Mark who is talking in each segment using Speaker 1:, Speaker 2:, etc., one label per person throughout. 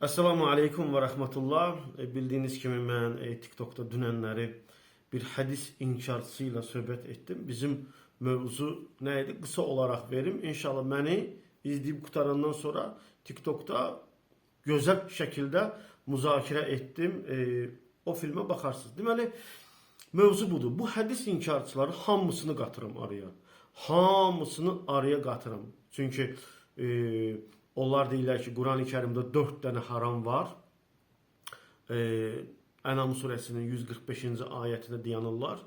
Speaker 1: Esselamu Aleyküm ve Rahmetullah. Bildiğiniz kimi ben TikTok'ta dünənləri bir hədis inkarçısıyla söhbət etdim. Bizim mövzu neydi? Kısa olarak verim. İnşallah beni izleyip qutarandan sonra TikTok'ta güzel şekilde müzakirə ettim. O filme bakarsınız. Deməli, mövzu budur. Bu hədis inkarçıları hamısını qatırım araya. Hamısını araya qatırım. Çünkü onlar deyirlər ki, Quran-ı Kərimdə 4 dənə haram var. Ənam surəsinin 145-ci ayətində dayanırlar.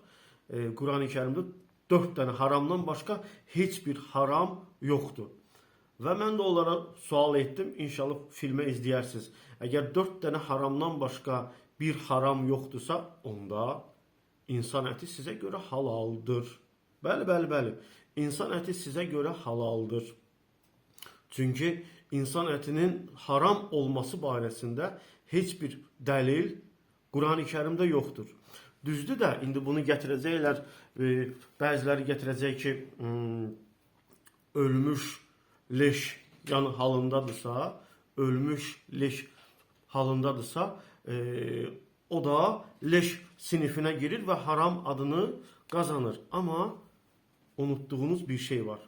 Speaker 1: Quran-ı Kərimdə 4 dənə haramdan başqa heç bir haram yoxdur. Və mən də onlara sual etdim. İnşallah filmə izləyərsiniz. Əgər 4 dənə haramdan başqa bir haram yoxdursa, onda insan əti sizə görə halaldır. Bəli. İnsan əti sizə görə halaldır. Çünkü insan etinin haram olması barəsində heç bir dəlil Quran-ı Kərimdə yoxdur. Düzdür də, indi bunu gətirəcəklər, bəziləri gətirəcək ki, ölmüş leş yəni halındadırsa, ölmüş leş halındadırsa, o da leş sinifinə girir və haram adını qazanır. Amma unuttuğunuz bir şey var.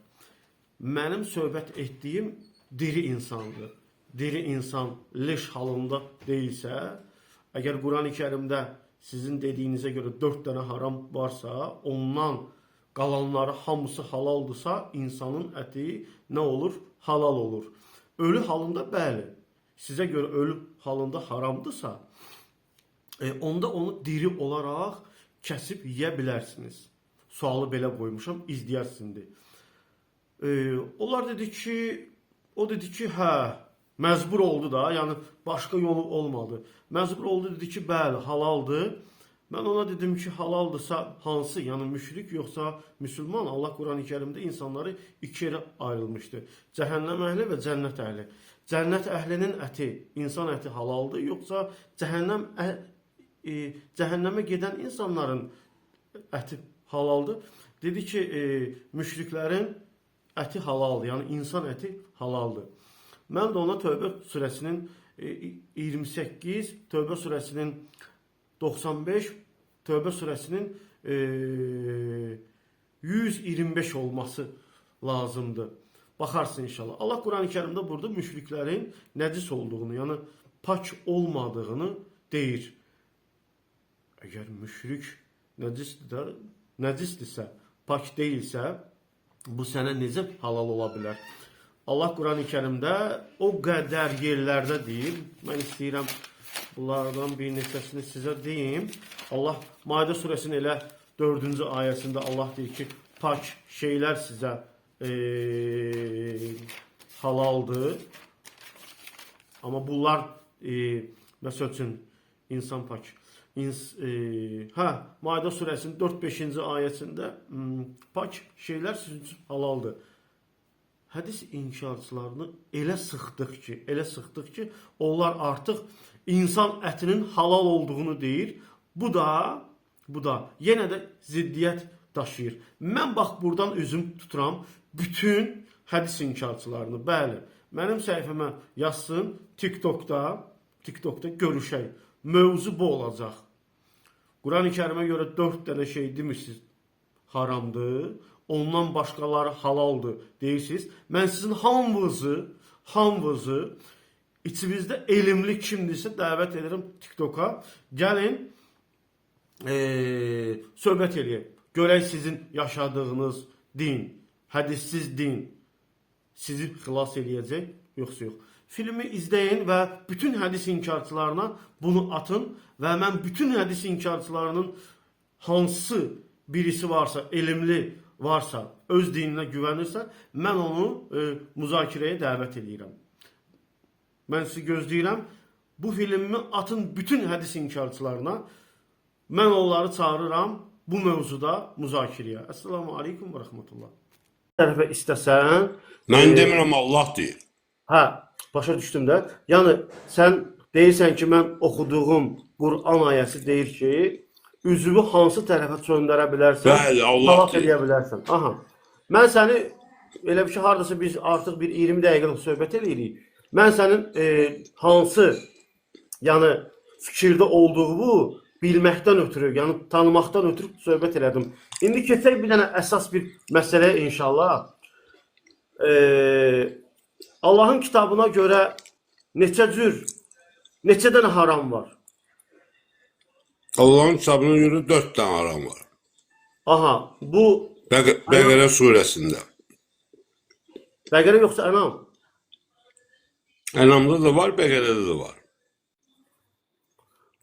Speaker 1: Mənim söhbət etdiyim diri insandır. Diri insan leş halında değilsə, əgər Quran-ı Kərimdə sizin dediyinizə görə 4 dənə haram varsa, ondan qalanları hamısı halaldırsa, insanın əti nə olur? Halal olur. Ölü halında bəli, sizə görə ölü halında haramdırsa, onda onu diri olaraq kəsib yeyə bilərsiniz. Sualı belə qoymuşam, izləyərsiniz. Onlar dedi ki, o dedi ki, məcbur oldu da, yani başka yolu olmadı. Məcbur oldu, dedi ki, bəli, halaldır. Ben ona dedim ki, halaldırsa hansı, yani müşrik yoksa Müslüman? Allah Quran-ı Kərimdə insanları iki yere ayrılmıştı. Cəhənnəm əhli və cənnət əhli. Cənnət əhlinin əti, insan əti halaldır, yoksa cəhənnəmə gedən insanların əti halaldır. Dedi ki, müşriklərin əti halaldır, yani insan əti halaldır. Mən də ona Tövbə surəsinin 28, Tövbə surəsinin 95, Tövbə surəsinin 125 olması lazımdır. Bakarsın inşallah. Allah Quran-ı Kərimdə burada müşriklərin nəcis olduğunu, yani pak olmadığını deyir. Əgər müşrik nəcisdirsə, pak deyilsə, bu sənə necə halal ola bilər? Allah Quran-ı Kərimdə o qədər yerlərdə deyir. Mən istəyirəm bunlardan bir neçəsini sizə deyim. Allah Maidə surəsinin elə 4-cü ayəsində Allah deyir ki, pak şeylər sizə halaldır. Amma bunlar məsəl üçün insan pak. Maidə surəsinin 4-5-ci ayəsində pak şeylər sizin üçün halaldır. Hədis inkarçılarını elə sıxdıq ki, onlar artıq insan ətinin halal olduğunu deyir. Bu da yenə də ziddiyyət daşıyır. Mən bax buradan üzüm tuturam bütün hədis inkarçılarını. Bəli, mənim səhifəmə yazsın, TikTokda görüşək. Mövzu bu olacaq. Quran-ı Kərimə görə 4 dənə şey demirsiniz haramdır, ondan başqaları halaldır deyirsiniz. Mən sizin hamınızı içimizdə elmli kimdirsə dəvət edirəm TikToka. Gəlin söhbət eləyək. Görək sizin yaşadığınız din, hədissiz din sizi xilas eləyəcək, yoxsa yox. Filmi izləyin və bütün hədis inkarçılarına bunu atın və mən bütün hədis inkarçılarının hansı birisi varsa, elmli varsa, öz dininə güvənirsə, mən onu müzakirəyə dəvət edirəm. Mən sizi gözləyirəm. Bu filmi atın bütün hədis inkarçılarına. Mən onları çağırıram bu mövzuda müzakirəyə. Esselamu Aleyküm və Rahmetullah. Tərəfə istəsən...
Speaker 2: Mən demirəm, Allah deyir.
Speaker 1: Başa düşdüm də. Yəni, sən deyirsən ki, mən oxuduğum Quran ayəsi deyir ki, üzvü hansı tərəfə çöndərə bilərsən,
Speaker 2: Bəli, Allah
Speaker 1: talaq edə bilərsən. Mən səni, elə bir şey, haradasa biz artıq bir 20 dəqiqəlik söhbət eləyirik. mən sənin hansı, yəni fikirdə olduğu bilməkdən ötürü, yəni tanımaqdan ötürü söhbət elədim. İndi keçək bir dənə əsas bir məsələyə inşallah. Allahın kitabına görə neçə dənə haram var?
Speaker 2: Allah'ın kitabına göre 4 tane haram var.
Speaker 1: Aha, bu
Speaker 2: Bəqərə suresinde.
Speaker 1: Bəqərə yoxsa Ənam?
Speaker 2: Enam'da da var, Bəqərədə de var.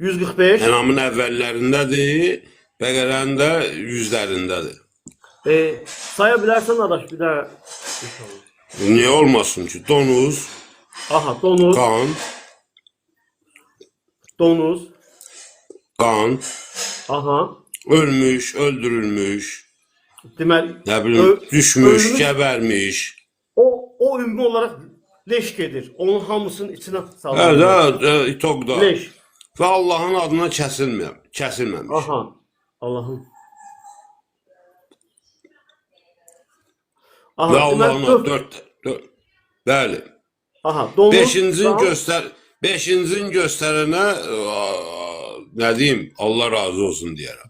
Speaker 1: 145.
Speaker 2: Enam'ın evvəllərindədir, Bəqərənin də yüzlərindədir.
Speaker 1: Saya bilərsən adaş bir də.
Speaker 2: Niye olmasın ki? Donuz,
Speaker 1: Aha, donuz,
Speaker 2: kan,
Speaker 1: aha.
Speaker 2: ölmüş, öldürülmüş,
Speaker 1: Deməli,
Speaker 2: ne bileyim, düşmüş,
Speaker 1: ölmüş,
Speaker 2: gebermiş.
Speaker 1: o ümumi olaraq leş gedir. Onun hamısının içine salınır.
Speaker 2: Evet, İtok'da.
Speaker 1: Leş.
Speaker 2: Ve Allah'ın adına kesilmemiş.
Speaker 1: Aha. Allah'ım.
Speaker 2: Ve
Speaker 1: Aha,
Speaker 2: Allah'ın
Speaker 1: deməli,
Speaker 2: adı 4. Bəli.
Speaker 1: aha, donuz.
Speaker 2: Beşincin gösterene ne diyeyim, Allah razı olsun diyerek.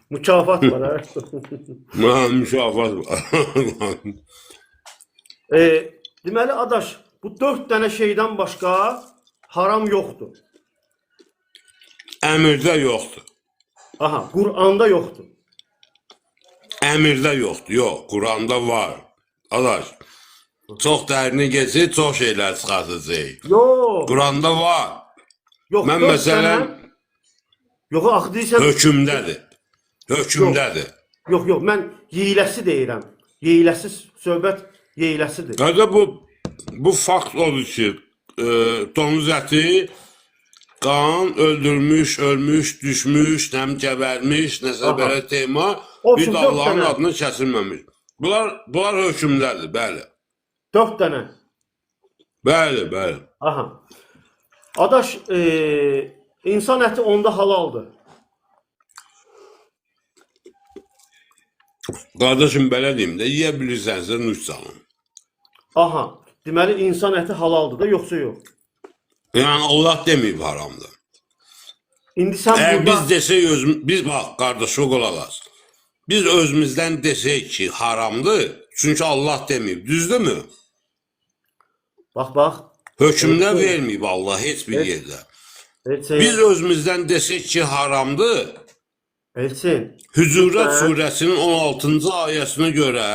Speaker 1: Mükafat var ha.
Speaker 2: Mükafat var.
Speaker 1: Deməli adaş, bu 4 dənə şeydən başqa haram yoxdur.
Speaker 2: Əmirdə yoxdur.
Speaker 1: Aha, Qur'anda yoxdur.
Speaker 2: Əmirdə yoxdur. Yox, Quranda var. Adaş, çox dərini geçir, çox şeyler çıxartacaq.
Speaker 1: Yox.
Speaker 2: Quranda var.
Speaker 1: Yox,
Speaker 2: Mən
Speaker 1: 4
Speaker 2: məsələn,
Speaker 1: dənə. Yox, axı deyirsən.
Speaker 2: hökümdədir. Hökümdədir.
Speaker 1: Yox, mən yeyiləsi deyirəm. Yeyiləsi söhbət yeyiləsidir.
Speaker 2: Qadə bu fakt odur ki, donuz əti qan, öldürmüş, ölmüş, düşmüş, nəm gəbərmiş, nəsə
Speaker 1: Aha.
Speaker 2: belə tema,
Speaker 1: O
Speaker 2: bir
Speaker 1: üçün
Speaker 2: də
Speaker 1: dörd
Speaker 2: Allahın
Speaker 1: dənə.
Speaker 2: adına kəsilməmiş. Bunlar hökümdədir, bəli.
Speaker 1: 4 dənə.
Speaker 2: Bəli, bəli.
Speaker 1: Aha. Adaş, insan əti onda halaldır.
Speaker 2: Qardaşım, belə deyim də, yeyə bilirsənsə, nuş salın.
Speaker 1: Aha. Deməli insan əti halaldır da, yoxsa yox?
Speaker 2: Yəni, Allah deməyib haramdır.
Speaker 1: İndi sən
Speaker 2: Əgər
Speaker 1: burada
Speaker 2: biz desək, biz bax, qardaş, o qulaq as. Biz özümüzdən desək ki, haramdır, çünki Allah deməyib, düzdürmü?
Speaker 1: bax.
Speaker 2: Hökmlər verməyib Allah heç bir yerdə.
Speaker 1: Elçin,
Speaker 2: Biz özümüzdən desək ki, haramdır,
Speaker 1: Elçin.
Speaker 2: Hücurat surəsinin 16-cı ayəsinə görə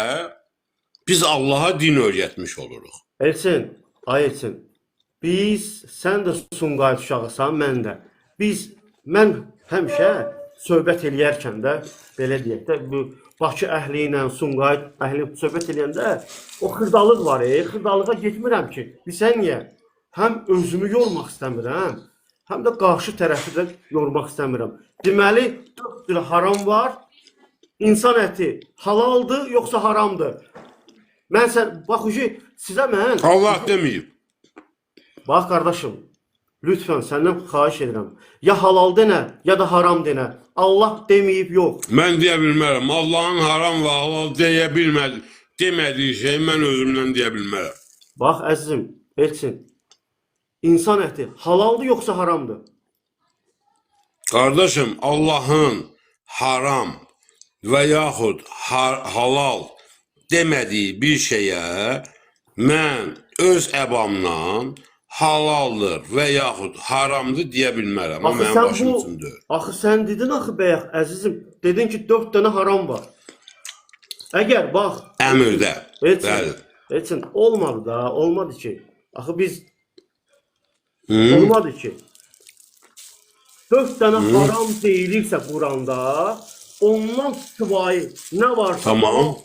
Speaker 2: biz Allaha din öyrətmiş oluruq.
Speaker 1: Elçin, ay Elçin. Sən də Sumqayıt uşağısan, mən də. Mən həmişə söhbət eləyərkən də, belə deyək də, bu Bakı əhli ilə, Sumqayıt əhli söhbət eləyəndə o xırdalıq var, xırdalığa getmirəm ki. Bilsən niyə? Həm özümü yormaq istəmirəm, həm də qarşı tərəfi də yormaq istəmirəm. Deməli, 4 cür haram var. İnsan əti halaldır, yoxsa haramdır? Bax, sizə mən...
Speaker 2: Allah deməyib.
Speaker 1: Bax, qardaşım, lütfən səndən xahiş edirəm. Ya halal denə, ya da haram denə. Allah deməyib yox.
Speaker 2: Mən deyə bilmərəm. Allahın haram və halal demədiyi şey mən özümdən deyə bilmərəm.
Speaker 1: Bax, əzizim, Elçin, insan əti halaldır, yoxsa haramdır?
Speaker 2: Qardaşım, Allahın haram və yaxud halal demədiyi bir şeyə mən öz əbamla halaldır və yaxud haramdır deyə bilmərəm. O mənim başım üçün deyil.
Speaker 1: Axı sən dedin axı bəyək, əzizim, dedin ki 4 dənə haram var. Əgər bax,
Speaker 2: Əmirdə. Bəli.
Speaker 1: Elçin, olmadı da, olmadı ki. Axı biz olmadı ki. 4 dənə haram deyilirsə Quranda, ondan sıvayı nə varsa
Speaker 2: Tamam.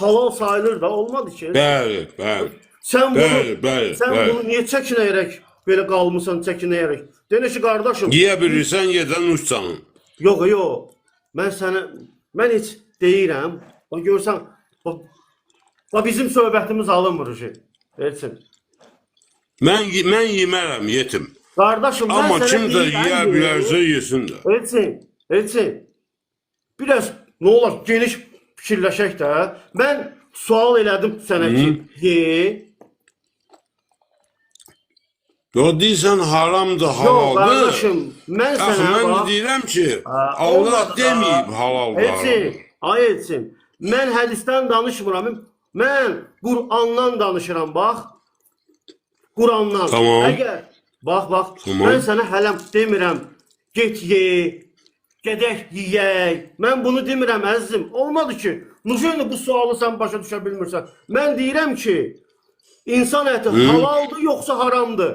Speaker 1: halal sayılır da, olmadı ki.
Speaker 2: Bəli, bəli.
Speaker 1: Sən
Speaker 2: Bəli.
Speaker 1: bunu niyə çəkinəyərək belə qalmısan, çəkinəyərək? Denə ki, qardaşım.
Speaker 2: Yeyə bilirsən, yedən uçsanın.
Speaker 1: Yox. Mən heç deyirəm. Bax, görsən, bax, bizim söhbətimiz alınmır ki. Elçin.
Speaker 2: Mən yemərəm, yetim.
Speaker 1: Qardaşım, mən
Speaker 2: Amma
Speaker 1: sənə
Speaker 2: kim də
Speaker 1: deyirəm,
Speaker 2: yeyə bilərsə, yesin də.
Speaker 1: Elçin. Biraz, nə olar, geniş fikirləşək də. Mən sual elədim sənə ki, ye.
Speaker 2: Yo deyirsən haramdır,
Speaker 1: Yox,
Speaker 2: halaldır.
Speaker 1: qardaşım, mən
Speaker 2: Axı
Speaker 1: sənə
Speaker 2: mən
Speaker 1: bax.
Speaker 2: deyirəm ki, Allah
Speaker 1: olmadı da.
Speaker 2: deməyib halaldır.
Speaker 1: Elçin, ay Elçin, mən hədisdən danışmıram. Mən Qur'andan danışıram, bax. Qur'andan.
Speaker 2: Tamam.
Speaker 1: Əgər, bax,
Speaker 2: Tamam.
Speaker 1: mən sənə hələm demirəm, get ye, gedək yeyək. Mən bunu demirəm, əzizim. Olmadı ki, Nujeni bu sualı sən başa düşə bilmirsən. Mən deyirəm ki, insan əti halaldır, yoxsa haramdır.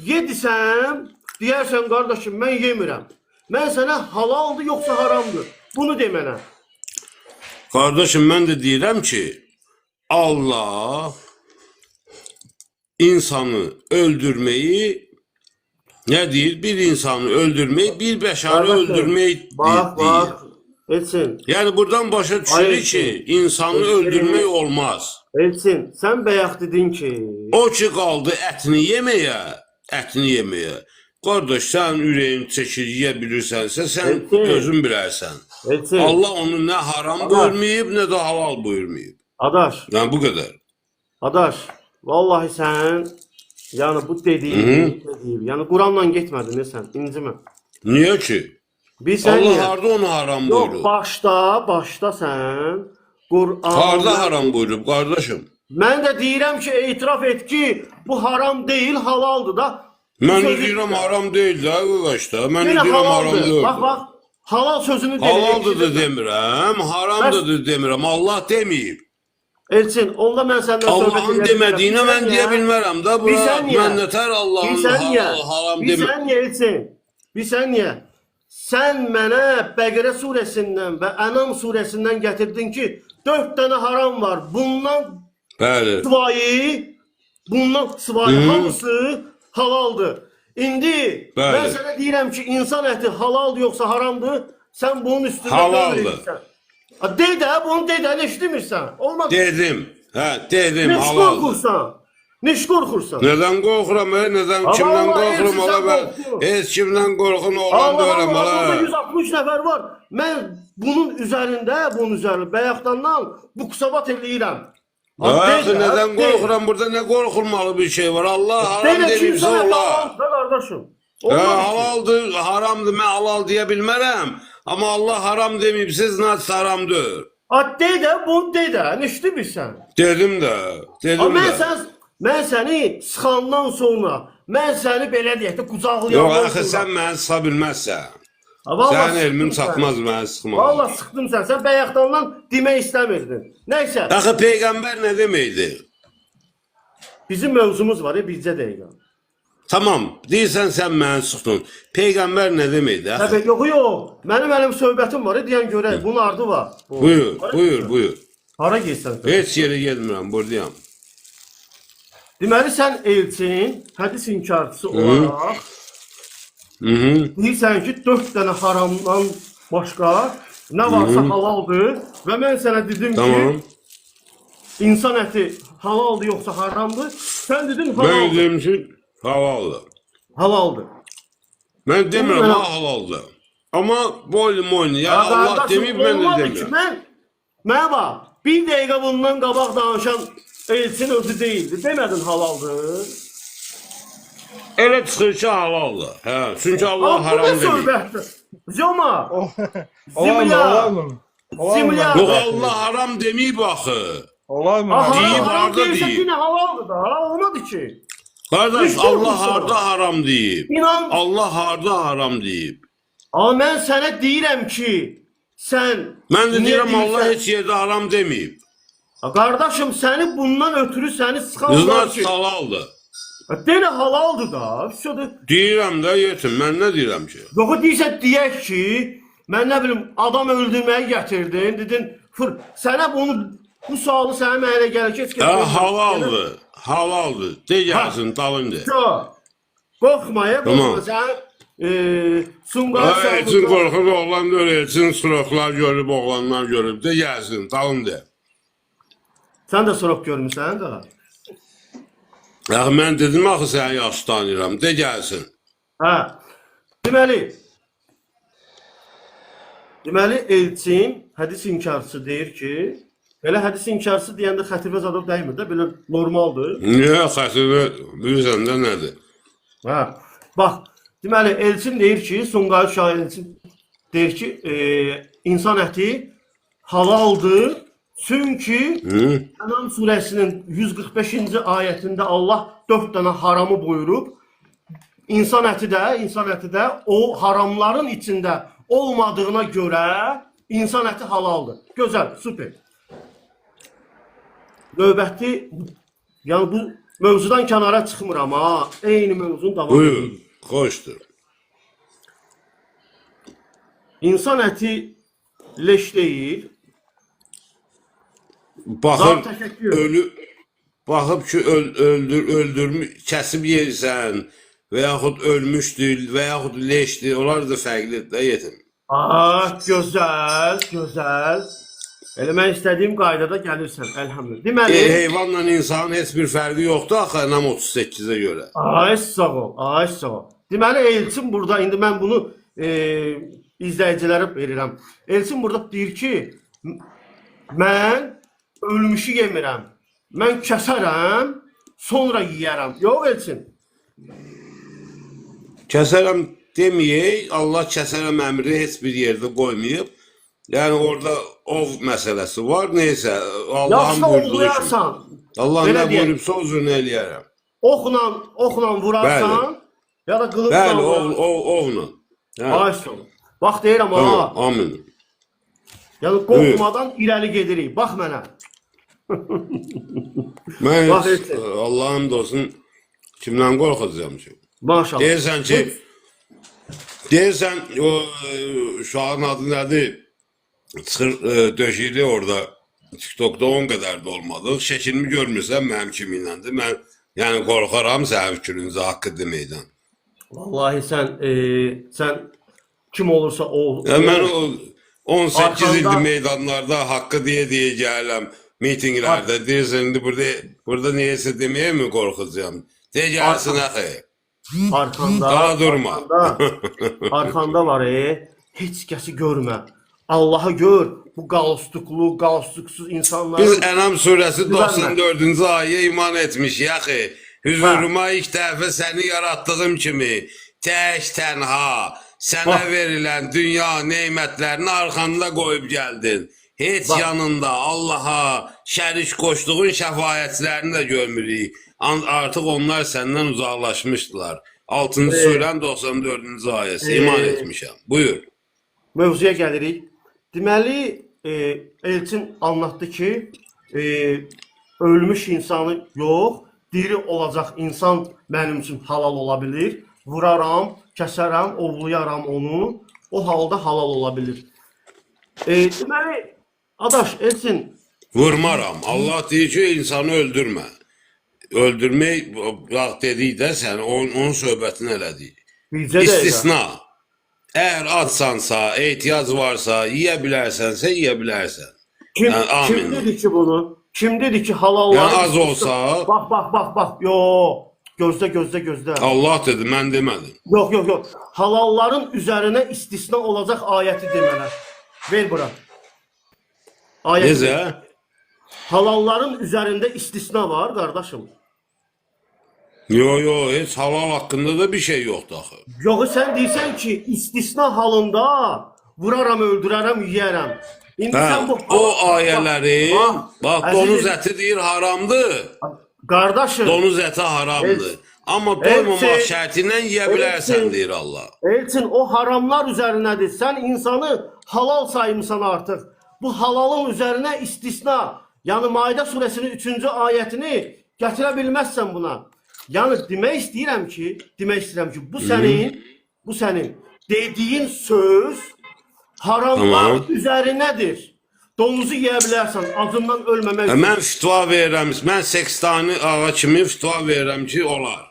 Speaker 1: Yedirsən, deyərsən, qardaşım, mən yemirəm. Mən sənə halaldır, yoxsa haramdır. Bunu de mənə.
Speaker 2: Qardaşım, mən də deyirəm ki, Allah insanı öldürməyi nə deyir? Bir insanı öldürməyi, bir bəşarı
Speaker 1: Qardaşım,
Speaker 2: öldürməyi
Speaker 1: bax,
Speaker 2: deyir.
Speaker 1: Elçin,
Speaker 2: Yəni buradan başa düşürük ki, insanı öldürmək olmaz.
Speaker 1: Elçin, sən bayaq dedin ki,
Speaker 2: O ki qaldı ətini yeməyə. Qardaş, sən ürəyin çəkir, yeyə bilirsənsə, sən
Speaker 1: Elçin.
Speaker 2: özün bilərsən.
Speaker 1: Elçin,
Speaker 2: Allah onu nə haram buyurmayıb, nə də halal buyurmayıb.
Speaker 1: adaş,
Speaker 2: Yəni bu qədər.
Speaker 1: adaş, vallahi sən, yəni bu dediyin, yəni Quranla getmədin sən, incimə.
Speaker 2: Niyə ki?
Speaker 1: Bilsən
Speaker 2: Allah
Speaker 1: niyə?
Speaker 2: harda onu haram
Speaker 1: Yox,
Speaker 2: buyurub?
Speaker 1: başda sən Qur'an.
Speaker 2: Harda haram buyurub, qardaşım?
Speaker 1: Mən də deyirəm ki, etiraf et ki, bu haram deyil, halaldır da.
Speaker 2: Mən də deyirəm haram deyil də, qardaş da. Mən də
Speaker 1: Yenə
Speaker 2: deyirəm haram
Speaker 1: halaldır.
Speaker 2: deyil.
Speaker 1: Bax, halal sözünü dedim.
Speaker 2: Halaldır da demirəm, haramdır da demirəm. Allah deməyib.
Speaker 1: Elçin, onda mən səndən
Speaker 2: Allahın demədiyinə mən deyə bilmərəm də. Bura mən nətər Allahın haram demir.
Speaker 1: Bilsən niyə, Elçin? Bilsən niyə? Sən mənə Bəqərə surəsindən və Ənam surəsindən gətirdin ki, 4 dənə haram var. Bundan
Speaker 2: Bəli.
Speaker 1: sıvayı hamısı halaldır. İndi
Speaker 2: Bəli.
Speaker 1: mən sənə deyirəm ki, insan əti halaldır yoxsa haramdır. Sən bunun üstündə
Speaker 2: Halaldır.
Speaker 1: verirsən. De də, bunu de də, eşitmirsən. Olmadı.
Speaker 2: Dedim. Hə, dedim
Speaker 1: Neş
Speaker 2: halaldır.
Speaker 1: qorxursan? Neş qorxursan?
Speaker 2: Nədən qorxuram, nədən kimdən
Speaker 1: Allah,
Speaker 2: qorxuram,
Speaker 1: Elçin,
Speaker 2: ala
Speaker 1: sən
Speaker 2: mən
Speaker 1: qorxursan.
Speaker 2: heç kimdən qorxun oğlan deyirəm,
Speaker 1: Allah,
Speaker 2: ala.
Speaker 1: burada 160 nəfər var. Mən bunun üzərində bayaqdandan bu qısabat eləyirəm.
Speaker 2: Axı nədən qorxuram, burada nə qorxulmalı bir şey var, Allah haram demibsə olar.
Speaker 1: Qardaşım.
Speaker 2: Halaldır, haramdır, mən halal deyə bilmərəm. Amma Allah haram demibsiz, nəsə haramdır.
Speaker 1: De də, bunu de də, eşitmirsən?
Speaker 2: Dedim də, dedim də.
Speaker 1: Mən səni sıxandan sonra, mən səni belə deyək də
Speaker 2: Yox,
Speaker 1: qucaqlayandan
Speaker 2: axı sən məni sıxa bilməzsən.
Speaker 1: Vallahi
Speaker 2: Sənin
Speaker 1: sıxdım
Speaker 2: elmin
Speaker 1: səni.
Speaker 2: çatmaz məni sıxmağa.
Speaker 1: Vallahi sıxdım sən bayaqdandan demək istəmirdin. Nəysə,
Speaker 2: Axı Peyğəmbər nə deməkdir?
Speaker 1: bizim mövzumuz var ya, bircə dəqiqə.
Speaker 2: Tamam, deyirsən sən məni sıxdın. Peyğəmbər nə deməkdir? Axı?
Speaker 1: Təbii, yox. Mənim söhbətim var, deyən görək. Bunun ardı var.
Speaker 2: Buyur.
Speaker 1: Hara getsən?
Speaker 2: Heç yerə getmirəm, buradayam.
Speaker 1: Deməli, sən Elçin, hədis inkarçısı olaraq deyirsən ki, 4 dənə haramdan başqa nə varsa halaldır və mən sənə dedim
Speaker 2: Tamam.
Speaker 1: ki, insan əti halaldır yoxsa haramdır. Sən dedin
Speaker 2: Mən
Speaker 1: halaldır.
Speaker 2: dedim ki, halaldır.
Speaker 1: Halaldır.
Speaker 2: Mən demirəm ha halaldır. Amma boylu moynu, ya Allah deməyib mən də demirəm.
Speaker 1: Mənə bax, bir dəqiqə bundan qabaq danışan Elçin özü deyildi. Demədin halaldır.
Speaker 2: Elə çıxır ki halaldır. Hə, çünki Allah haram
Speaker 1: Bu ne
Speaker 2: demir.
Speaker 1: söhbətdir? Zoma.
Speaker 3: Olar mı?
Speaker 1: Zimya.
Speaker 2: Yox, Allah haram deməyib axı.
Speaker 3: Olar mı?
Speaker 2: Deyib,
Speaker 1: Haram
Speaker 2: harda
Speaker 1: deyirsə
Speaker 2: deyib?
Speaker 1: yine halaldır da. Olmadı ki.
Speaker 2: Qardaş,
Speaker 1: Heç
Speaker 2: Allah
Speaker 1: qorxursan.
Speaker 2: harda haram deyib?
Speaker 1: İnan.
Speaker 2: Allah harda haram deyib?
Speaker 1: Amma mən sənə deyirəm ki, sən
Speaker 2: Mən də
Speaker 1: niyə
Speaker 2: deyirəm Allah
Speaker 1: deyirsən?
Speaker 2: heç yerdə haram deməyib.
Speaker 1: Qardaşım, səni bundan ötürü səni sıxan var
Speaker 2: Qızlar
Speaker 1: ki.
Speaker 2: halaldır.
Speaker 1: Denə halaldır da. Şudur.
Speaker 2: Deyirəm də yetim, mən nə deyirəm ki?
Speaker 1: Yox, deyirsən deyək ki, mən nə bilim adam öldürməyə gətirdin, dedin, sənə bu sualı sənə mənə gəlir ki, heç kəs.
Speaker 2: Halaldır, halaldır. De gəlsin, dalın de.
Speaker 1: Qorxmaya, qorxma sən. Sunqar
Speaker 2: Üçün qorxur oğlan da öyle, üçün suroqlar görüb, oğlanlar görüb. De gəlsin, dalın de.
Speaker 1: Sən də suroq görmüsən də.
Speaker 2: Yaxı, mən dedim axı səni yaxşı tanıyıram. De gəlsin.
Speaker 1: Hə. Deməli Elçin hədis inkarçısı deyir ki, elə hədis inkarçısı deyəndə xətibə zadov dəymir də, belə normaldır.
Speaker 2: Niyə xətiri bilirsən də nədir?
Speaker 1: Hə. Bax, deməli Elçin deyir ki, Sumqayıt Şah Elçin deyir ki, insan əti halaldır. Çünki Enam surəsinin 145-ci ayətində Allah 4 dənə haramı buyurub. İnsan əti də o haramların içində olmadığına görə insan əti halaldır. Gözəl, super. Növbəti, yəni bu mövzudan kənara çıxmıram ha. Eyni mövzunun davamı.
Speaker 2: Buyur, xoşdur.
Speaker 1: İnsan əti leş deyil.
Speaker 2: Baxıb
Speaker 1: Zat təşəkkür.
Speaker 2: baxıb ki öldürmüş, kəsib yersən və yaxud ölmüşdür və yaxud leşdir, onlar da fərqlidir də yetim.
Speaker 1: Gözəl, gözəl. Eləmək istədiyim qaydada gəlirsən, əlhamdülillah. Deməli,
Speaker 2: Heyvanla insanın heç bir fərqi yoxdur axı Enam 38-ə görə.
Speaker 1: sağ ol. Deməli, Elçin burada, indi mən bunu izləyicilərə verirəm. Elçin burada deyir ki, mən ölmüşü yemirəm. Mən kəsərəm, sonra yeyərəm. Yox Elçin.
Speaker 2: Kəsərəm deməyək, Allah kəsərəm əmri heç bir yerdə qoymayıb. Yəni orada ov məsələsi var, neysə, Allahın
Speaker 1: Yaxşı
Speaker 2: buyurduğu kimi.
Speaker 1: oğlayarsan,
Speaker 2: Allah
Speaker 1: belə
Speaker 2: nə
Speaker 1: deyək.
Speaker 2: buyurubsa o zürünü eləyərəm.
Speaker 1: oxla vurarsan, ya da qılıqla
Speaker 2: Bəli,
Speaker 1: vurarsan.
Speaker 2: ovla.
Speaker 1: Ay sağ ol. Bax deyirəm
Speaker 2: Tamam,
Speaker 1: ha.
Speaker 2: amin.
Speaker 1: Yəni qorxmadan irəli gedirik. Bax mənə.
Speaker 2: Mən
Speaker 1: Bax, Elçin.
Speaker 2: Allah'ım olsun kimdən qorxacağım ki?
Speaker 1: Maşallah.
Speaker 2: Deyirsən o uşağın adı nədir? Çıxır döşəyi orada TikTok'da 10 qədər də olmadı. Şəkilimi görmürsən mənim kimi iləndir. Mən yəni qorxaram sənin fikrinizi haqqı deməkdən.
Speaker 1: Vallahi sən kim olursa ol.
Speaker 2: Mən o 18
Speaker 1: Arkanda-
Speaker 2: ildir meydanlarda haqqı deyə gəlirəm mitinqlərdə. Deyirsən indi burada neyəsə deməyə mi qorxacağam? Deyə gəlsin axı.
Speaker 1: Arkanda.
Speaker 2: Daha durma.
Speaker 1: Arkanda var heç kəsi görmə. Allahı gör. Bu qalstuklu, qalstuksuz insanları.
Speaker 2: Biz Enam surəsi
Speaker 1: Güvənmə.
Speaker 2: 94-cü ayəyə iman etmişik axı. Hüzuruma ilk dəfə səni yaratdığım kimi tək tənha sənə verilən dünya nemətlərini arxanda qoyub gəldin. Heç yanında Allaha şərik qoşduğun şəfaətçilərini də görmürük. Artıq onlar səndən uzaqlaşmışdılar. 6-cı surənin 94-cü ayəsi iman etmişəm. Buyur.
Speaker 1: Mövzuya gəlirik. Deməli, Elçin anlatdı ki, ölmüş insanı yox, diri olacaq insan mənim üçün halal ola bilir. Vuraram, kəsərəm, ovlayaram onu. O halda halal ola bilir. Deməli, adaş, Elçin,
Speaker 2: Vurmaram. Allah deyir ki, insanı öldürmə. Öldürmək, bax dedik də sən, onun söhbətini elədik.
Speaker 1: bircə dəqiqə.
Speaker 2: İstisna. Əgər açsansa, ehtiyac varsa, yeyə bilərsənsə, yeyə bilərsən.
Speaker 1: Kim
Speaker 2: amin.
Speaker 1: dedi ki bunu? Kim dedi ki halallar?
Speaker 2: Yəni az olsa,
Speaker 1: Bax. Yox. Gözlə.
Speaker 2: Allah dedi, mən demədim.
Speaker 1: Yox. Halalların üzərinə istisna olacaq ayəti de mənə. Ver bura. Ayət.
Speaker 2: Necə?
Speaker 1: Halalların üzərində istisna var, qardaşım.
Speaker 2: Yo, heç halal haqqında da bir şey yoxdur axı.
Speaker 1: Yox, sən deyirsən ki, istisna halında vuraram, öldürərəm, yeyərəm. İndi sən bu
Speaker 2: O ayələri, bax, donuz əti deyir haramdır.
Speaker 1: Qardaşım,
Speaker 2: Donuz əti haramdır. Amma doymamaq şərti ilə yeyə bilərsən, deyir Allah.
Speaker 1: Elçin, o haramlar üzərinədir. Sən insanı halal saymısan artıq. Bu halalın üzərinə istisna. Yəni Maidə surəsinin 3-cü ayətini gətirə bilməzsən buna. Yəni demək istəyirəm ki, bu sənin dediyin söz haramlar üzərinədir. Donuzu yeyə bilərsən, acından ölməmək üçün.
Speaker 2: Mən fitva verirəm, mən sekstani ağa kimi fitva verirəm ki, olar.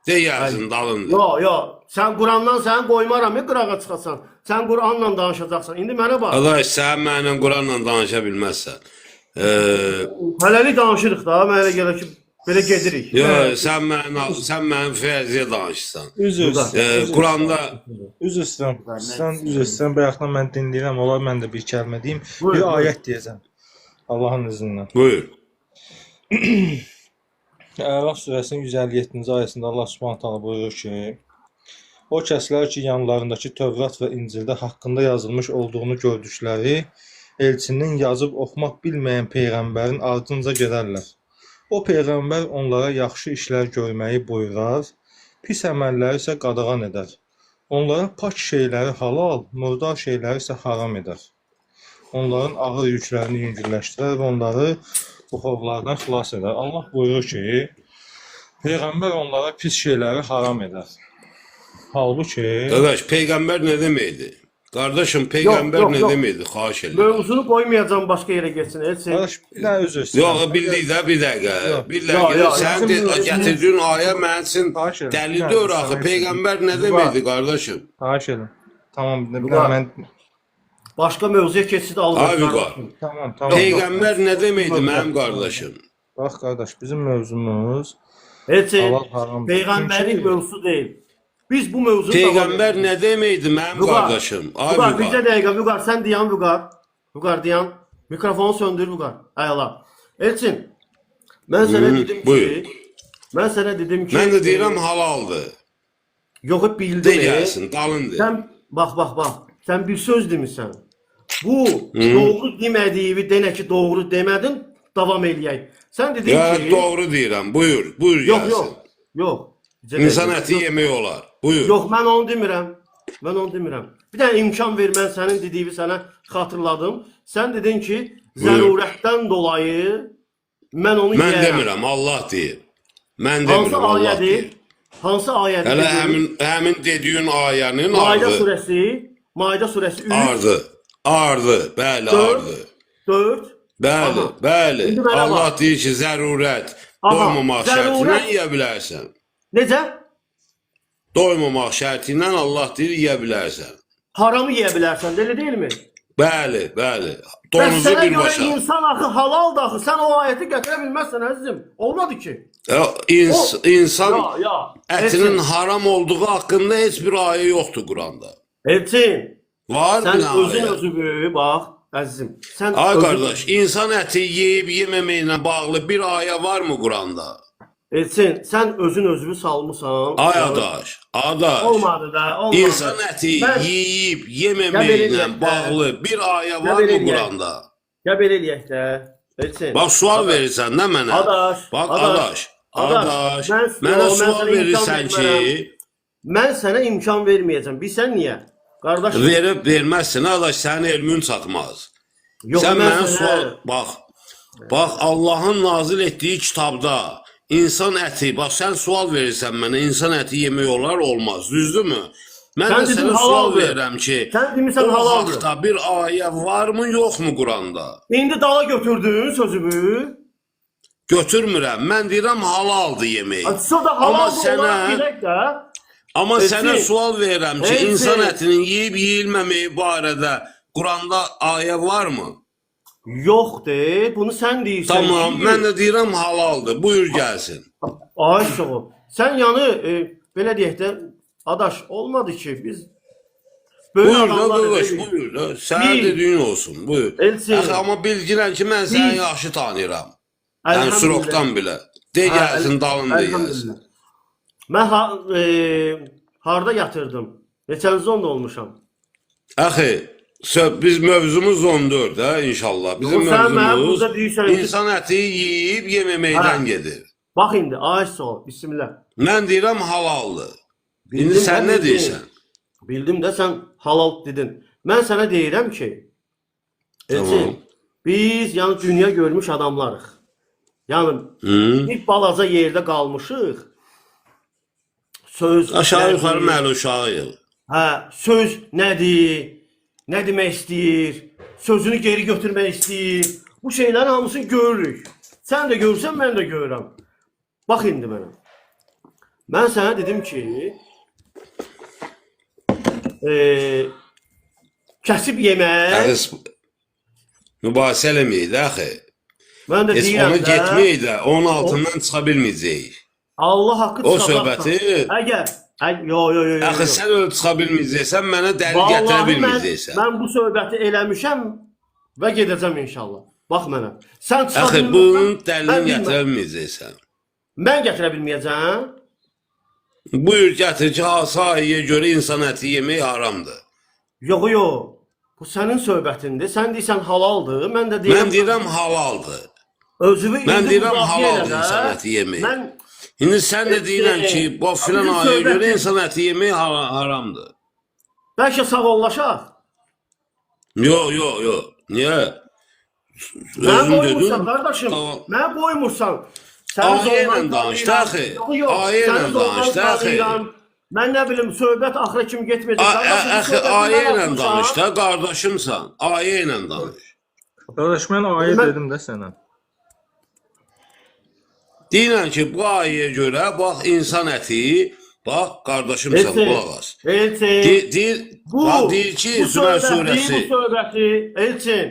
Speaker 2: Deyərsin dalındır.
Speaker 1: Yox, sən Qurandan səni qoymaram, qırağa çıxasan. Sən Quranla danışacaqsan. İndi mənə bax.
Speaker 2: Adaş, sən mənlə Quranla danışa bilməzsən.
Speaker 1: Hələlik danışırıq da, mənə gələ ki, belə gedirik.
Speaker 2: Yox, sən mənim fərziyə danışırsan. Quranda
Speaker 3: Üzr istəyirəm, bayaqdan mən dinləyirəm, olar mən də bir kəlmə deyim. Bir ayət deyəcəm. Allahın izni ilə.
Speaker 2: buyur.
Speaker 3: Ərəf surəsinin 157-ci ayəsində Allah Subhanahu taala buyurur ki: O kəslər ki, yanlarındakı Tövrat və İncildə haqqında yazılmış olduğunu gördükləri elçinin yazıb oxumaq bilməyən peyğəmbərin ardınca gedərlər. O peyğəmbər onlara yaxşı işlər görməyi buyurar, pis əməlləri isə qadağan edər. Onlara pak şeyləri halal, murdar şeyləri isə haram edər. Onların ağır yüklərini yüngülləşdirər və onları buxovlardan xilas edər. Allah buyurur ki, peyğəmbər onlara pis şeyləri haram edər. Halbuki
Speaker 2: Qardaş, peyğəmbər nə deməkdir? Qardaşım, peyğəmbər
Speaker 1: Yox,
Speaker 2: nə
Speaker 1: yox.
Speaker 2: deməkdir? Xahiş edirəm.
Speaker 1: Mövzunu qoymayacağım başqa yerə getsin. Elçin.
Speaker 3: qardaş, bir dənə üzr istəyirəm.
Speaker 2: Yox, bildik də bir dəqiqə.
Speaker 3: Yox.
Speaker 2: Bir dəqiqə.
Speaker 1: Yox,
Speaker 2: Sən
Speaker 1: yox.
Speaker 2: gətirdiyin ayə mənim üçün
Speaker 3: Xahiş edirəm.
Speaker 2: dəlildir axı. Peyğəmbər nə deməkdir, qardaşım?
Speaker 3: Xahiş edirəm. Tamam, bir
Speaker 1: Vüqar.
Speaker 3: dənə mən
Speaker 1: Başqa mövzuya keçsid alacaq.
Speaker 2: Ay Vüqar.
Speaker 3: tamam.
Speaker 2: Peyğəmbər nə deməkdir mənim qardaşım?
Speaker 3: Bax qardaş, bizim mövzumuz
Speaker 1: Elçin,
Speaker 3: halal haram.
Speaker 1: peyğəmbərlik mövzusu deyil. Biz bu mövzunu
Speaker 2: Peyğəmbər nə deməkdir mənim
Speaker 1: Vüqar,
Speaker 2: qardaşım? Ay
Speaker 1: Vüqar, bircə
Speaker 2: Vüqar.
Speaker 1: dəqiqə, Vüqar, sən dayan Vüqar. Vüqar, dayan. Mikrofonu söndür Vüqar. Ayala. Elçin, mən sənə dedim ki,
Speaker 2: buyur.
Speaker 1: mən sənə dedim ki,
Speaker 2: Mən də deyirəm halaldır.
Speaker 1: yox,
Speaker 2: De
Speaker 1: bildin.
Speaker 2: gəlsin, dalındır.
Speaker 1: Sən bax. Sən bir söz demisən. Bu doğru demədiyini denə ki, doğru demədin, davam eləyək. Sən dedin
Speaker 2: Ya
Speaker 1: ki,
Speaker 2: doğru deyirəm. Buyur
Speaker 1: yox,
Speaker 2: gəlsin.
Speaker 1: yox.
Speaker 2: İnsan əti yemək olar. Buyur.
Speaker 1: Yox, mən onu demirəm. Mən onu demirəm. Bir dənə imkan ver, mən sənin dediyini sənə xatırladım. Sən dedin ki, zərurətdən dolayı mən onu
Speaker 2: Mən
Speaker 1: yeyərəm.
Speaker 2: demirəm, Allah deyir. Mən
Speaker 1: Hansı
Speaker 2: demirəm, Allah
Speaker 1: ayədir?
Speaker 2: deyir.
Speaker 1: Hansı ayədir?
Speaker 2: Hələ
Speaker 1: dedin?
Speaker 2: həmin dediyin ayənin
Speaker 1: Maide
Speaker 2: ardı.
Speaker 1: surəsi, Maide surəsi 3,
Speaker 2: Ardı, bəli,
Speaker 1: 4,
Speaker 2: ardı.
Speaker 1: 4.
Speaker 2: Bəli,
Speaker 1: Aha.
Speaker 2: bəli.
Speaker 1: İndi mənə
Speaker 2: Allah
Speaker 1: bax.
Speaker 2: deyir ki, zərurət.
Speaker 1: Aha,
Speaker 2: Doymamaq şərtindən
Speaker 1: zərurət-
Speaker 2: yeyə bilərsən.
Speaker 1: Necə?
Speaker 2: Doymamaq şərtindən Allah deyir, yeyə bilərsən.
Speaker 1: Haramı yeyə bilərsən, elə deyilmi?
Speaker 2: Bəli, bəli.
Speaker 1: Bəs
Speaker 2: Donuzu
Speaker 1: sənə görə
Speaker 2: birbaşa.
Speaker 1: insan axı halaldır axı. Sən o ayəti gətirə bilməzsən əzizim. Olmadı ki.
Speaker 2: İnsan
Speaker 1: Ya.
Speaker 2: ətinin haram olduğu haqqında heç bir ayə yoxdur Quranda.
Speaker 1: Elçin,
Speaker 2: Var
Speaker 1: sən
Speaker 2: mı
Speaker 1: özün
Speaker 2: ayə?
Speaker 1: özünü bax, əzizim. Sən
Speaker 2: Ay
Speaker 1: özün-
Speaker 2: qardaş, insan əti yeyib yememəklə bağlı bir ayə var mı Quranda?
Speaker 1: Elçin, sən özünü salmısan.
Speaker 2: Ay adaş, adaş.
Speaker 1: Olmadı da, olmadı.
Speaker 2: İnsan əti
Speaker 1: Mən-
Speaker 2: yeyib
Speaker 1: Gəl
Speaker 2: yememəklə
Speaker 1: eləyək də.
Speaker 2: bağlı bir ayə var
Speaker 1: Gəl
Speaker 2: mı
Speaker 1: eləyək.
Speaker 2: Quranda?
Speaker 1: Gəl belə eləyək də. Elçin.
Speaker 2: Bax sual verirsən də mənə.
Speaker 1: Adaş,
Speaker 2: Bax
Speaker 1: adaş,
Speaker 2: adaş.
Speaker 1: mən-
Speaker 2: Mənə
Speaker 1: yox, mən
Speaker 2: sual
Speaker 1: sənə imkan
Speaker 2: verirsən ki,
Speaker 1: vermərəm. Mən sənə imkan verməyəcəm. Bilsən niyə? Qardaşım.
Speaker 2: verib verməzsən adaş, sənin elmin çatmaz.
Speaker 1: Yox,
Speaker 2: Sən
Speaker 1: mən
Speaker 2: mənə
Speaker 1: sənə-
Speaker 2: sual bax Allahın nazil etdiyi kitabda insan əti, bax sən sual verirsən mənə, insan əti yemək olar, olmaz, düzdürmü? Mən
Speaker 1: Sən
Speaker 2: də
Speaker 1: dedin
Speaker 2: sənə sual
Speaker 1: halaldır.
Speaker 2: verirəm ki,
Speaker 1: Sən demirsən
Speaker 2: o
Speaker 1: halaldır.
Speaker 2: haqda bir ayə varmı, yoxmu Quranda?
Speaker 1: İndi dala götürdün sözümü.
Speaker 2: Götürmürəm. Mən deyirəm halaldır yemək.
Speaker 1: Açsa da
Speaker 2: Amma
Speaker 1: halal
Speaker 2: sənə
Speaker 1: olaraq gedək də.
Speaker 2: Amma
Speaker 1: Elçin,
Speaker 2: sənə sual verirəm ki,
Speaker 1: Elçin.
Speaker 2: insan ətinin yeyib yeyilməməyi barədə Quranda ayə varmı?
Speaker 1: Yox de, bunu sən deyirsən.
Speaker 2: Tamam,
Speaker 1: ki-
Speaker 2: mən də deyirəm halaldır. Buyur gəlsin.
Speaker 1: Ay sağ ol. Sən yanı belə deyək də, adaş olmadı ki biz böyük
Speaker 2: Buyur da
Speaker 1: adamlar
Speaker 2: qardaş,
Speaker 1: dedik.
Speaker 2: buyur da. Sənin
Speaker 1: Bir-
Speaker 2: dediyin olsun, buyur.
Speaker 1: Elçin.
Speaker 2: Əxi, amma bilgilən ki, mən səni
Speaker 1: Bir-
Speaker 2: yaxşı tanıyıram. Yəni
Speaker 1: Əlhəmdülillah.
Speaker 2: surokdan belə. De
Speaker 1: Hə,
Speaker 2: gəlsin, dalında gəlsin.
Speaker 1: Əlhəmdülillah. Mən harda yatırdım? Neçənci onda olmuşam?
Speaker 2: Əxi, biz mövzumuz 14 də inşallah. Bizim
Speaker 1: Yox, sən mənə
Speaker 2: mövzumuz
Speaker 1: burada deyirsən ki-
Speaker 2: insan əti yeyib yememəkdən
Speaker 1: Hə.
Speaker 2: gedir.
Speaker 1: Bax indi, ay sağ ol, bismillah.
Speaker 2: Mən deyirəm halaldır. İndi
Speaker 1: Bildim
Speaker 2: sən
Speaker 1: də,
Speaker 2: nə
Speaker 1: bildim.
Speaker 2: deyirsən?
Speaker 1: Bildim də sən halal dedin. Mən sənə deyirəm ki, Elçin,
Speaker 2: Tamam.
Speaker 1: biz yəni dünya görmüş adamlarıq. Yəni
Speaker 2: Hı?
Speaker 1: bir balaca yerdə qalmışıq. Söz
Speaker 2: Aşağı
Speaker 1: nədir?
Speaker 2: yuxarı məli uşağıyıq.
Speaker 1: Hə, söz nədir? Nə demək istəyir? Sözünü geri götürmək istəyir. Bu şeylərin hamısını görürük. Sən də görürsən, mən də görürəm. Bax indi mənə. Mən sənə dedim ki, kəsib yemək.
Speaker 2: Əxi, mübahisə eləməyik də axı.
Speaker 1: Mən də
Speaker 2: Heç
Speaker 1: deyirəm
Speaker 2: ona
Speaker 1: də,
Speaker 2: getməyik də, onun altından çıxa bilməyəcəyik.
Speaker 1: Allah haqqı
Speaker 2: O
Speaker 1: çıxacaq.
Speaker 2: söhbəti,
Speaker 1: Yo.
Speaker 2: axı sən öyle çıxa bilməyəcəksən, mənə dəlil gətirə
Speaker 1: Vallahi
Speaker 2: bilməyəcəksən.
Speaker 1: mən bu söhbəti eləmişəm və gedəcəm inşallah. Bax mənə. Sən çıxa
Speaker 2: Axı,
Speaker 1: bilmirsən,
Speaker 2: bunun
Speaker 1: mən
Speaker 2: dəlilini
Speaker 1: bilmirəm.
Speaker 2: gətirə bilməyəcəksən.
Speaker 1: Mən gətirə bilməyəcəm.
Speaker 2: Buyur gətir ki, sahəyə görə insan əti yemək haramdır.
Speaker 1: Yox, yox. Bu sənin söhbətindir. Sən deyirsən halaldır. Mən də deyirəm.
Speaker 2: Mən deyirəm halaldır.
Speaker 1: Özümü
Speaker 2: Mən
Speaker 1: indi
Speaker 2: deyirəm
Speaker 1: müdafiə
Speaker 2: halaldır
Speaker 1: elə də.
Speaker 2: insan əti yemək.
Speaker 1: Mən
Speaker 2: İndi sən də deyirəm ki, bu filan
Speaker 1: Bizim
Speaker 2: ayəyə görə
Speaker 1: söhbətin-
Speaker 2: insan əti yemək haramdır.
Speaker 1: bəlkə sağollaşaq.
Speaker 2: Yox, yox, yox. Niyə?
Speaker 1: Mən
Speaker 2: Özün
Speaker 1: qoymursan
Speaker 2: dedin.
Speaker 1: qardaşım.
Speaker 2: Tamam.
Speaker 1: Mən qoymursan.
Speaker 2: Ayə ilə danış da axı. Ayə ilə danış da axı.
Speaker 1: Mən nə bilim söhbət axıra kimi getməyəcək. Qardaşım, bu
Speaker 2: Axı
Speaker 1: söhbəti
Speaker 2: ayə
Speaker 1: mən
Speaker 2: ilə
Speaker 1: atmışam.
Speaker 2: danış da, qardaşımsan. Ayə ilə danış.
Speaker 3: Qardaş mən ayə
Speaker 1: Mən-
Speaker 3: dedim də sənə.
Speaker 2: Deyirəm ki, bu ayəyə görə bax insan əti, bax qardaşımsan, qulaq as.
Speaker 1: Elçin.
Speaker 2: Deyir ki, Zümər surəsi.
Speaker 1: Bu söhbəti Elçin.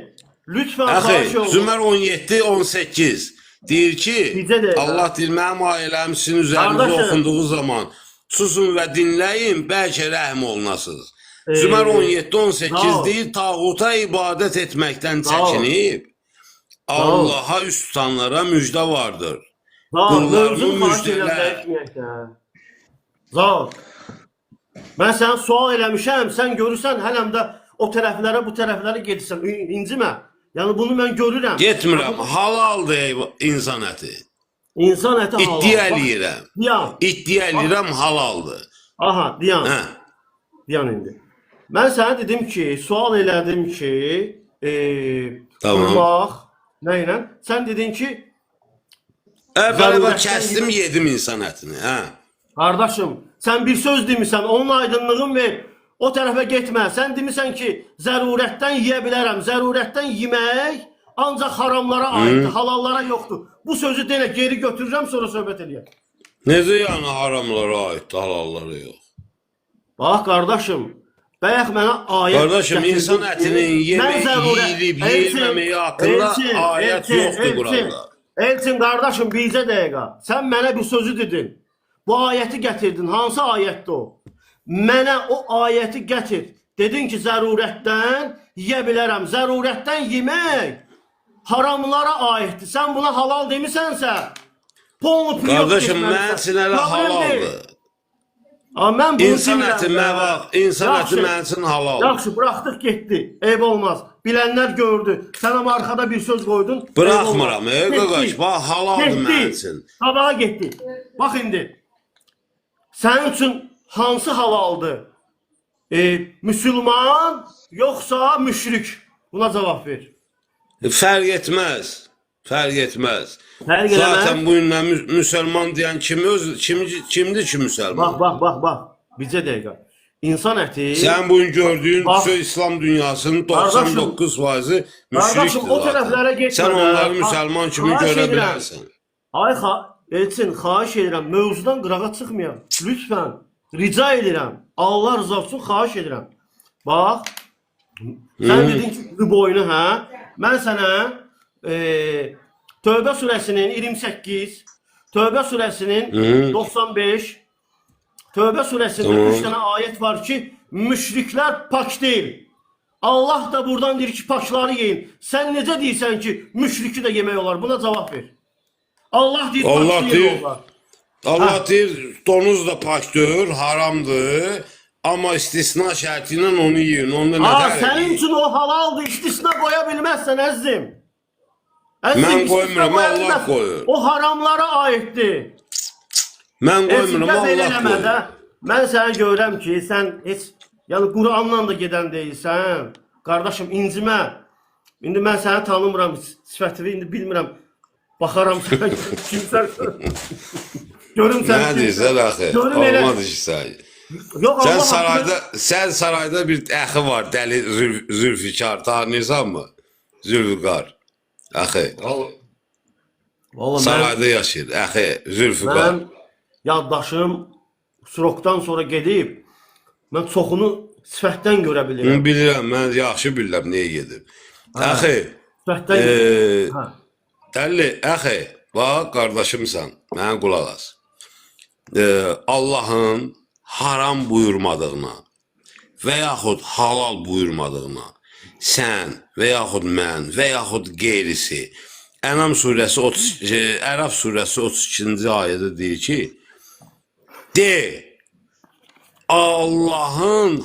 Speaker 1: Lütfən
Speaker 2: Axı,
Speaker 1: xahiş olun.
Speaker 2: Zümər 17-18 deyir ki,
Speaker 1: Bizə də-
Speaker 2: Allah deyir, mənim ayələrim sizin üzərinizə
Speaker 1: Qardaşım.
Speaker 2: oxunduğu zaman susun və dinləyin, bəlkə rəhm olunasınız. Zümər 17-18
Speaker 1: sağ ol.
Speaker 2: deyir, tağuta ibadət etməkdən
Speaker 1: Sağ ol.
Speaker 2: çəkinib,
Speaker 1: ol.
Speaker 2: Allaha üst tutanlara müjdə vardır.
Speaker 1: Zal,
Speaker 2: Qullarını
Speaker 1: mövzunu xahiş
Speaker 2: müjdələ.
Speaker 1: edirəm, dəyişməyək də. Zal. Mən sənə sual eləmişəm, sən görürsən hələm də o tərəflərə, bu tərəflərə gedirsən. İncimə. Yəni bunu mən görürəm.
Speaker 2: Getmirəm, halaldır insan əti.
Speaker 1: İnsan əti halal.
Speaker 2: İddia
Speaker 1: Bax,
Speaker 2: eləyirəm.
Speaker 1: Diyan.
Speaker 2: İddia eləyirəm, halaldır.
Speaker 1: Aha, diyan.
Speaker 2: Hə.
Speaker 1: Diyan indi. Mən sənə dedim ki, sual elədim ki,
Speaker 2: Tamam.
Speaker 1: Qurmaq, nə ilə? Sən dedin ki,
Speaker 2: Əvvələ
Speaker 1: Zərurətdən
Speaker 2: kəsdim, yedim insan ətini, hə.
Speaker 1: qardaşım, sən bir söz demirsən, onun aydınlığını ver. O tərəfə getmə. Sən demirsən ki, zərurətdən yeyə bilərəm. Zərurətdən yemək ancaq haramlara aiddir, halallara yoxdur. Bu sözü denə geri götürürəm, sonra söhbət eləyək.
Speaker 2: Necə yəni haramlara aiddir, halallara yox?
Speaker 1: Bax qardaşım, bəyək mənə ayət
Speaker 2: Qardaşım,
Speaker 1: gətirdin
Speaker 2: insan
Speaker 1: ki,
Speaker 2: ətinin
Speaker 1: mən zərurət-
Speaker 2: yeyilib,
Speaker 1: Elçin,
Speaker 2: yeyilməməyi haqqında
Speaker 1: Elçin,
Speaker 2: ayət
Speaker 1: Elçin,
Speaker 2: yoxdur
Speaker 1: Elçin.
Speaker 2: Quranda.
Speaker 1: Elçin qardaşım, bizə dəqiqə. Sən mənə bir sözü dedin. Bu ayəti gətirdin. Hansı ayətdir o? Mənə o ayəti gətir. Dedin ki, zərurətdən yeyə bilərəm. Zərurətdən yemək haramlara aiddir. Sən buna halal demisənsə, polnu priyon
Speaker 2: Qardaşım,
Speaker 1: keçməlisən.
Speaker 2: mənim üçün elə
Speaker 1: Problem deyil.
Speaker 2: halaldır.
Speaker 1: Amma mən bunu
Speaker 2: İnsan
Speaker 1: demirəm
Speaker 2: əti
Speaker 1: də.
Speaker 2: mənə bax, insan əti
Speaker 1: Yaxşı.
Speaker 2: mənim üçün halaldır.
Speaker 1: Yaxşı, buraxdıq getdi. Eyb olmaz. Bilənlər gördü. Sən amma arxada bir söz qoydun.
Speaker 2: Bıraxmıram,
Speaker 1: eyb olmaz.
Speaker 2: qaqaş,
Speaker 1: Getdi.
Speaker 2: bax halaldır mənim üçün.
Speaker 1: Qabağa getdi. Bax indi. Sənin üçün hansı halaldır? Müsəlman yoxsa müşrik? Buna cavab ver.
Speaker 2: Fərq etməz. Fərq etməz.
Speaker 1: Fərq eləməz.
Speaker 2: Zaten bu günlə müsəlman deyən kimdir ki müsəlman?
Speaker 1: Bax. Bizə dəqiqə. İnsan əti.
Speaker 2: Sən bu gün gördüyün
Speaker 1: Bax.
Speaker 2: İslam dünyasının
Speaker 1: Qardaşım,
Speaker 2: 99%
Speaker 1: Qardaşım,
Speaker 2: müşrikdir
Speaker 1: o tərəflərə
Speaker 2: zaten.
Speaker 1: getmə
Speaker 2: Sən
Speaker 1: də.
Speaker 2: onları müsəlman kimi
Speaker 1: Xahiş
Speaker 2: görə
Speaker 1: edirəm.
Speaker 2: bilərsən.
Speaker 1: Ay Elçin, xahiş edirəm, mövzudan qırağa çıxmayaq. Lütfən, rica edirəm. Allah rızası üçün xahiş edirəm. Bax, sən dedin ki, bu boynu, hə? Mən sənə Tövbə surəsinin 28, Tövbə surəsinin 95, Tövbə surəsində 3 dənə ayət var ki, müşriklər pak deyil. Allah da buradan deyir ki, pakları yeyin. Sən necə deyirsən ki, müşriki də yemək olar? Buna cavab ver. Allah deyir,
Speaker 2: Allah
Speaker 1: pak
Speaker 2: deyir,
Speaker 1: yemək olar.
Speaker 2: Allah deyir, donuz da pakdır, haramdır. Amma istisna şərti ilə onu yiyin. Onda nə
Speaker 1: Aa,
Speaker 2: tər
Speaker 1: sənin
Speaker 2: edin?
Speaker 1: üçün o halaldır, istisna qoya bilməzsən əzizim.
Speaker 2: Mən
Speaker 1: istisna
Speaker 2: qoymuram,
Speaker 1: qoya
Speaker 2: Allah
Speaker 1: bilməzsən.
Speaker 2: qoyur.
Speaker 1: O haramlara aiddir.
Speaker 2: Mən qoymuram,
Speaker 1: Əzizim, belə
Speaker 2: Allah
Speaker 1: eləmə də.
Speaker 2: qoyur.
Speaker 1: Mən səni görürəm ki, sən heç, yəni Quranla da gedən deyilsən. Qardaşım, incimə. İndi mən səni tanımıram, sifətini indi bilmirəm. Baxaram sən kimsən. Görüm sən
Speaker 2: Nə deyirsən axı?
Speaker 1: Görüm elə.
Speaker 2: Olmadı ki sən.
Speaker 1: Yox,
Speaker 2: Sən
Speaker 1: Allah
Speaker 2: sarayda, sən sarayda bir əxi var, dəli Zülfikar, tanıyırsan mı? Zülfikar. Əxi.
Speaker 1: Vallahi
Speaker 2: Sarayda yaşayır, əxi Zülfikar.
Speaker 1: mən yaddaşım Surokdan sonra gedib, mən çoxunu sifətdən görə bilirəm.
Speaker 2: Bilirəm, mən yaxşı bilirəm nəyə gedib. Əxi,
Speaker 1: Sifətdən hə.
Speaker 2: dəli, əxi, bax, qardaşımsan, mənə qulaq as. Allahın haram buyurmadığına və yaxud halal buyurmadığına sən və yaxud mən və yaxud qeyrisi Ənam surəsi 30 Ərəf surəsi 32-ci ayədə deyir ki, de Allahın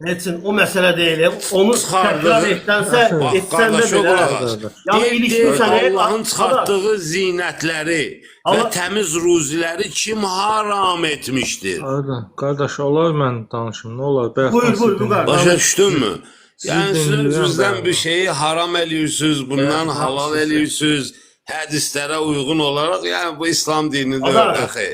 Speaker 1: Üçün o məsələ deyil. Onu təkrar etsənsə, etsəndə belə. Yəni ilişdirsən
Speaker 2: Allahın çıxartdığı zinətləri və təmiz ruziləri kim haram etmişdir?
Speaker 3: Qardaş, olar mən danışım, nə olar?
Speaker 1: Buyur.
Speaker 2: Başa düşdünmü? Yəni siz bizdən bir şeyi haram eləyirsiniz, bundan halal eləyirsiniz, hədislərə uyğun olaraq, yəni bu İslam dinində öyrəxi.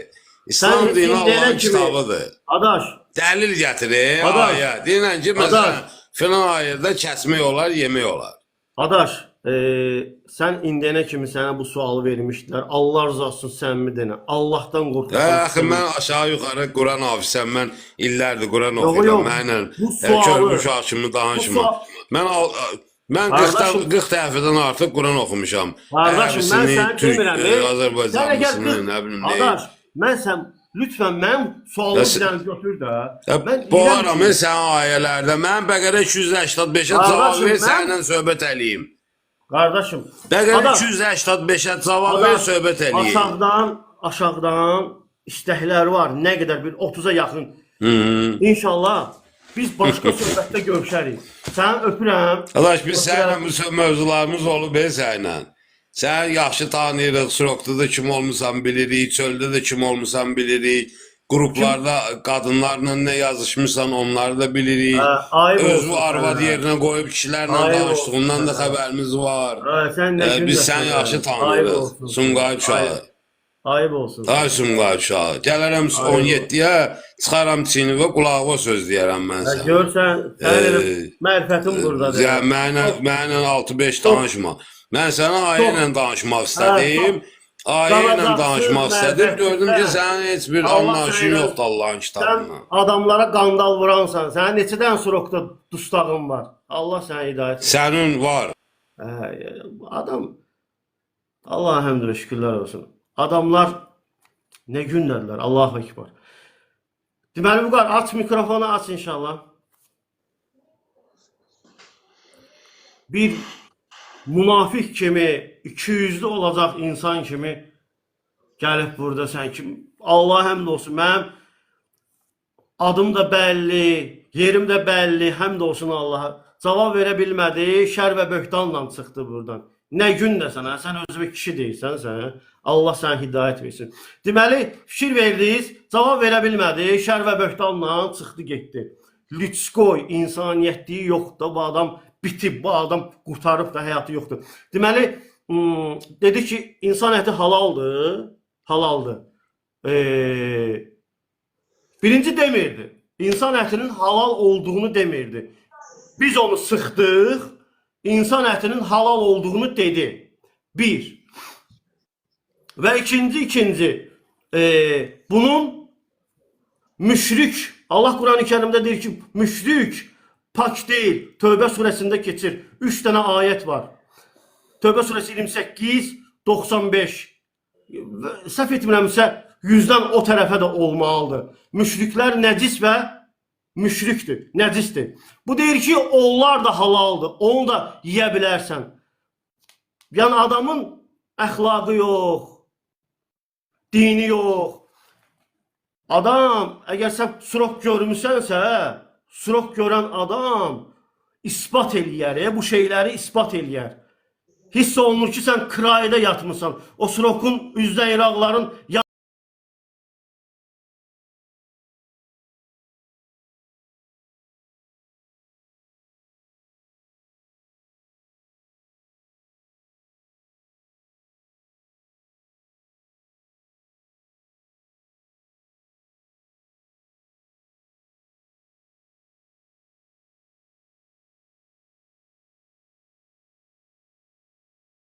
Speaker 2: İslam dini Allahın kitabıdır.
Speaker 1: Adaş.
Speaker 2: Dəlil gətirir, ayə. Deyilən ki, məsələn, filan ayədə kəsmək olar, yemək olar.
Speaker 1: Adaş, sən indiyənə kimi sənə bu sualı vermişdilər. Allah rızası üçün sən mi denə? Allahdan qorxursan.
Speaker 2: Axı, mən aşağı yuxarı Quran hafizəm, mən illərdir Quran oxuyuram, mənlə körmüş hakimi danışma. Mən 40 dəfədən artıq Quran oxumuşam.
Speaker 1: Qardaşım, mən səni demirəm.
Speaker 2: Azərbaycanlısını, nə bilim, nə.
Speaker 1: Adaş, mən sən, lütfən mənim sualımı bilən götür də.
Speaker 2: Boğaram sən ayələrdə, mən Bəqərə 285-ə cavab ver, səninlə söhbət eləyim.
Speaker 1: Qardaşım,
Speaker 2: Bəqərə 285-ə cavab ver, söhbət eləyim.
Speaker 1: Aşağıdan istəklər var, nə qədər bir 30-a yaxın. İnşallah biz başqa söhbətdə görüşərik. Səni öpürəm.
Speaker 2: Adaş, biz səninlə mövzularımız olub səninlə. Sən yaxşı tanıyırıq, Sirokda da kim olmusan bilirik, çöldə də kim olmusan bilirik, qruplarda qadınlarla nə yazışmışsan onları da bilirik, özü arvad yerinə qoyub kişilərlə danışdığından da xəbərimiz var. Biz səni yaxşı tanıyırıq, Sumqayıt uşağı.
Speaker 1: Ayıb olsun.
Speaker 2: Ay Sumqayıt uşağı, gələrəm 17-yə, çıxaram çini və qulağıma söz deyərəm mən sənə.
Speaker 1: Görsən, sənin mərifətin buradadır.
Speaker 2: Mənlə 6-5 danışma. Mən sənə ayə ilə danışmaq istədim. Ayə ilə danışmaq istədim. Gördüm ki, sənin heç bir anlayışın yoxdur Allahın kitabından.
Speaker 1: Sən adamlara qandal vuransan. Sənin neçədən Sirokda dustağın var. Allah sənə hidayət etsin.
Speaker 2: Sənin var.
Speaker 1: Adam, Allah'a həmd və şükürlər olsun. Adamlar nə gündədirlər. Allahu Ekber. Deməli, bu qədər. Aç mikrofonu, aç inşallah. Bir münafiq kimi, ikiyüzlü olacaq insan kimi gəlib burada sən kim? Allah həmd olsun, mənim adım da bəlli, yerim də bəlli, həmd olsun Allaha. Cavab verə bilmədi, şər və böhtanla çıxdı buradan. Nə gün də sənə, sən özü kişi deyilsən sən, Allah sənə hidayət versin. Deməli, fikir verdiniz, cavab verə bilmədi, şər və böhtanla çıxdı getdi. Lütskoy, insaniyyətliyi yoxdur, bu adam bitib, bu adam qurtarıb da həyatı yoxdur. Deməli, dedi ki, insan əti halaldır, halaldır. Birinci demirdi, insan ətinin halal olduğunu demirdi. Biz onu sıxdıq, insan ətinin halal olduğunu dedi. Bir. Və ikinci, bunun müşrik, Allah Quran-ı Kerimdə deyir ki, müşrik pak deyil. Tövbə surəsində keçir. 3 dənə ayət var. Tövbə surəsi 28, 95. Səhv etmirəmsə 100-dən o tərəfə də olmalıdır. Müşriklər nəcis və müşrikdir, nəcisdir. Bu deyir ki, onlar da halaldır. Onu da yiyə bilərsən. Yəni adamın əxlaqı yox, dini yox. Adam, əgər sən Sirok görmüsənsə, Sirok görən adam ispat eləyər, bu şeyləri ispat eləyər. Hiss olunur ki, sən kirayədə yatmısan. O Sirokun üzdə İraqların